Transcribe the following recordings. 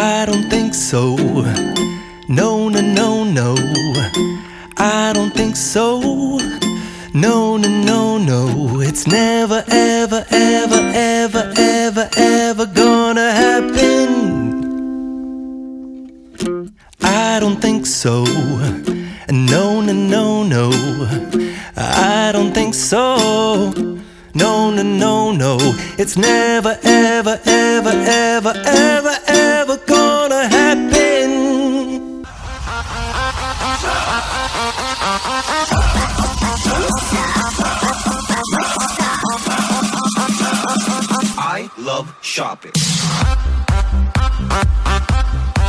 I don't think so. No, no, no, no. I don't think so. No, no, no, no. It's never, ever, ever, ever, ever, ever gonna happen. I don't think so. No, no, no, no. I don't think so. No, no, no, no. It's never, ever, ever, ever, ever, ever gonna happen. I love shopping.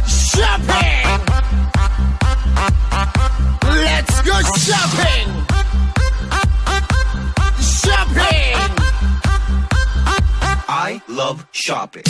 Shopping! Let's go shopping! Shopping! I love shopping.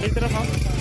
एक तरफ आओ।